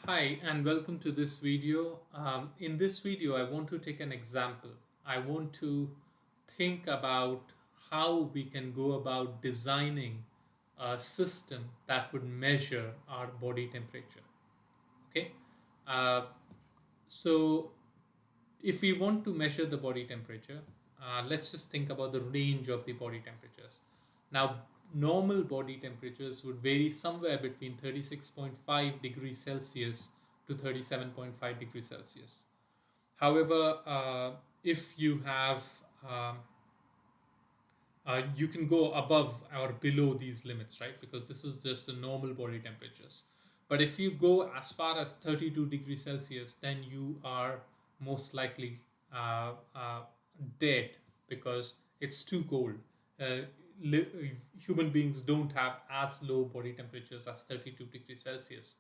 Hi and welcome to this video. In this video, I want to take an example. I want to think about how we can go about designing a system that would measure our body temperature. Okay, uh, so if we want to measure the body temperature, let's just think about the range of the body temperatures. Now, normal body temperatures would vary somewhere between 36.5 degrees Celsius to 37.5 degrees Celsius. However, if you have you can go above or below these limits, right? Because this is just the normal body temperatures. But if you go as far as 32 degrees Celsius, then you are most likely dead because it's too cold. Uh, Human beings don't have as low body temperatures as 32 degrees Celsius,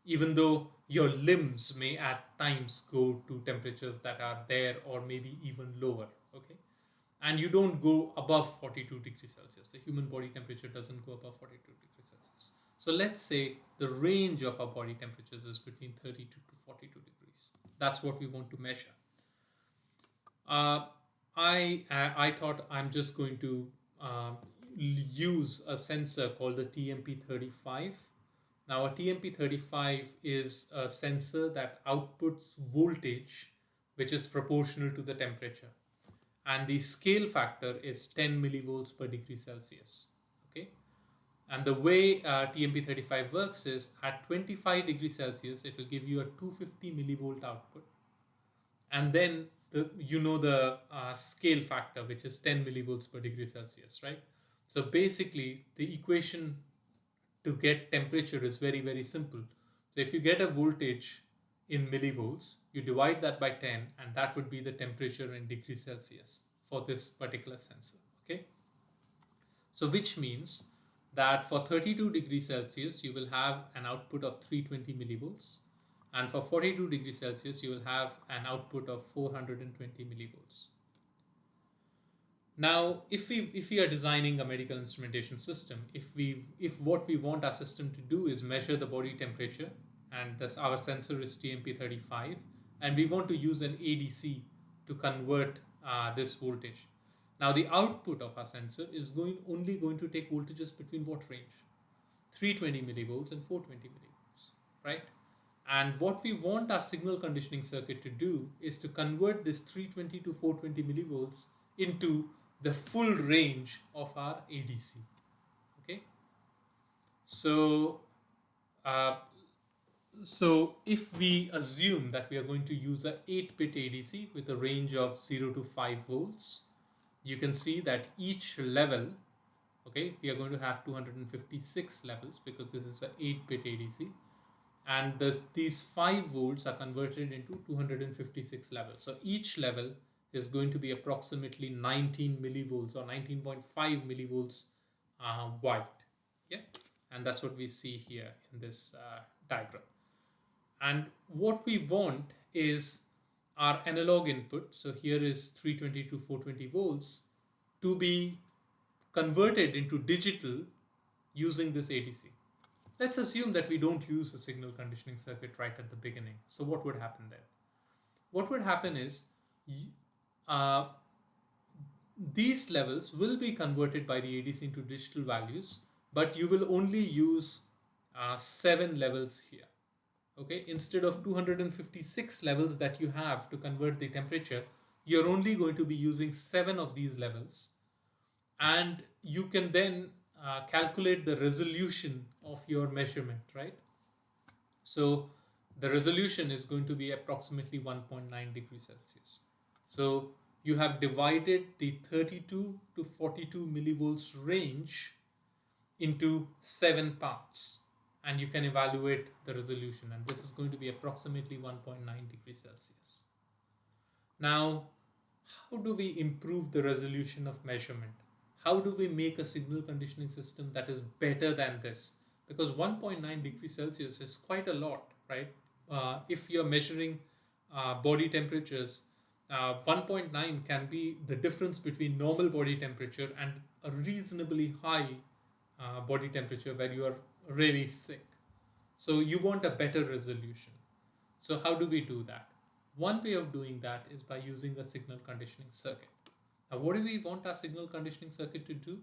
even though your limbs may at times go to temperatures that are there or maybe even lower. Okay, and you don't go above 42 degrees Celsius. The human body temperature doesn't go above 42 degrees Celsius. So let's say the range of our body temperatures is between 32 to 42 degrees. That's what we want to measure. Uh, I thought I'm just going to use a sensor called the TMP35. Now, a TMP35 is a sensor that outputs voltage which is proportional to the temperature, and the scale factor is 10 millivolts per degree Celsius. Okay, and the way TMP35 works is at 25 degrees Celsius, it will give you a 250 millivolt output, and then the scale factor, which is 10 millivolts per degree Celsius, right? So basically, the equation to get temperature is very, very simple. So if you get a voltage in millivolts, you divide that by 10, and that would be the temperature in degrees Celsius for this particular sensor. Okay, so which means that for 32 degrees Celsius, you will have an output of 320 millivolts, and for 42 degrees Celsius, you will have an output of 420 millivolts. Now, if we are designing a medical instrumentation system, if what we want our system to do is measure the body temperature, and thus our sensor is TMP35, and we want to use an ADC to convert this voltage. Now, the output of our sensor is only going to take voltages between what range? 320 millivolts and 420 millivolts, right? And what we want our signal conditioning circuit to do is to convert this 320 to 420 millivolts into the full range of our ADC. Okay, so uh, so if we assume that we are going to use a 8-bit ADC with a range of 0 to 5 volts, you can see that each level, okay, we are going to have 256 levels because this is an 8-bit ADC, and these 5 volts are converted into 256 levels. So each level is going to be approximately 19 millivolts or 19.5 millivolts wide. Yeah, and that's what we see here in this diagram. And what we want is our analog input, so here is 320 to 420 volts, to be converted into digital using this ADC. Let's assume that we don't use a signal conditioning circuit right at the beginning. So what would happen then? What would happen is uh, these levels will be converted by the ADC into digital values, but you will only use 7 levels here. Okay, instead of 256 levels that you have to convert the temperature, you're only going to be using 7 of these levels, and you can then calculate the resolution of your measurement, right? So the resolution is going to be approximately 1.9 degrees Celsius. So you have divided the 32 to 42 millivolts range into 7 parts, and you can evaluate the resolution, and this is going to be approximately 1.9 degrees Celsius. Now, how do we improve the resolution of measurement? How do we make a signal conditioning system that is better than this? Because 1.9 degrees Celsius is quite a lot, right? If you're measuring body temperatures, 1.9 can be the difference between normal body temperature and a reasonably high body temperature where you are really sick. So you want a better resolution. So how do we do that? One way of doing that is by using a signal conditioning circuit. Now, what do we want our signal conditioning circuit to do?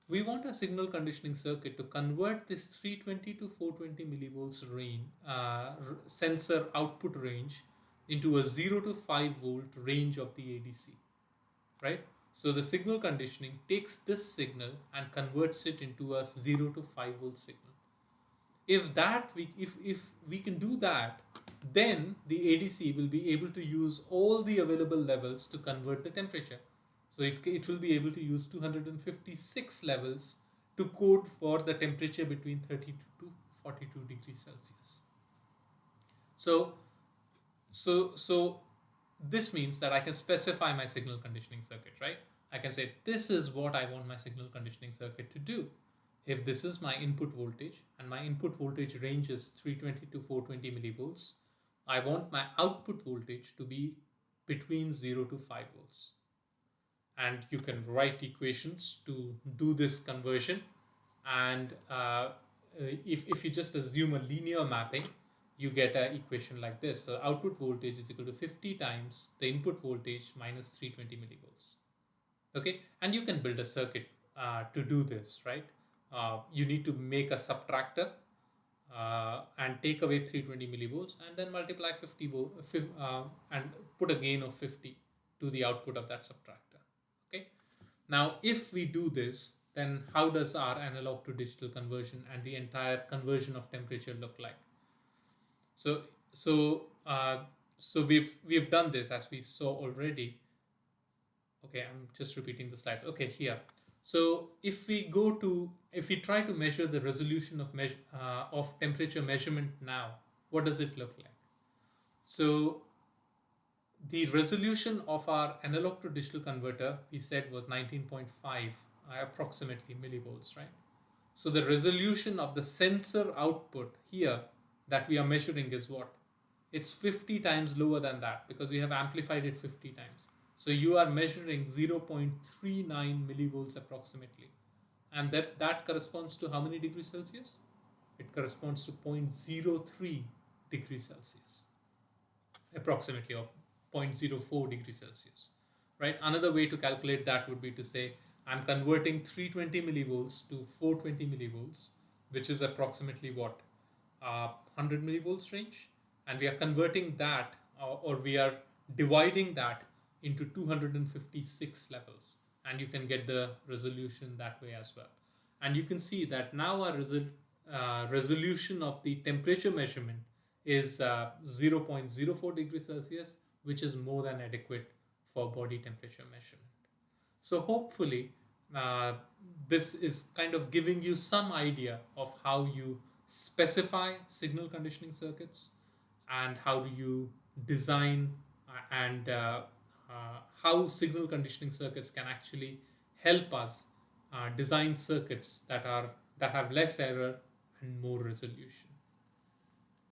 We want a signal conditioning circuit to convert this 320 to 420 millivolts range, sensor output range into a 0 to 5 volt range of the ADC, right? So the signal conditioning takes this signal and converts it into a 0 to 5 volt signal. If we can do that, then the ADC will be able to use all the available levels to convert the temperature. So it will be able to use 256 levels to code for the temperature between 32 to 42 degrees Celsius. So this means that I can specify my signal conditioning circuit, right? I can say this is what I want my signal conditioning circuit to do. If this is my input voltage and my input voltage range is 320 to 420 millivolts, I want my output voltage to be between 0 to 5 volts. And you can write equations to do this conversion. And if you just assume a linear mapping, you get an equation like this. So output voltage is equal to 50 times the input voltage minus 320 millivolts. Okay, and you can build a circuit to do this, right? You need to make a subtractor and take away 320 millivolts and then multiply 50 and put a gain of 50 to the output of that subtractor. Okay, now if we do this, then how does our analog to digital conversion and the entire conversion of temperature look like? So so uh, so we've done this as we saw already. Okay, I'm just repeating the slides. Okay, here. So if we try to measure the resolution of temperature measurement now, what does it look like? So the resolution of our analog to digital converter, we said, was 19.5 approximately millivolts, right? So the resolution of the sensor output here that we are measuring is what? It's 50 times lower than that because we have amplified it 50 times. So you are measuring 0.39 millivolts approximately. And that corresponds to how many degrees Celsius? It corresponds to 0.03 degrees Celsius approximately, or 0.04 degrees Celsius, right? Another way to calculate that would be to say I'm converting 320 millivolts to 420 millivolts, which is approximately what? 100 millivolts range. And we are converting that, or we are dividing that into 256 levels. And you can get the resolution that way as well. And you can see that now our resolution of the temperature measurement is 0.04 degrees Celsius, which is more than adequate for body temperature measurement. So hopefully uh, this is kind of giving you some idea of how you specify signal conditioning circuits and how do you design and how signal conditioning circuits can actually help us design circuits that have less error and more resolution.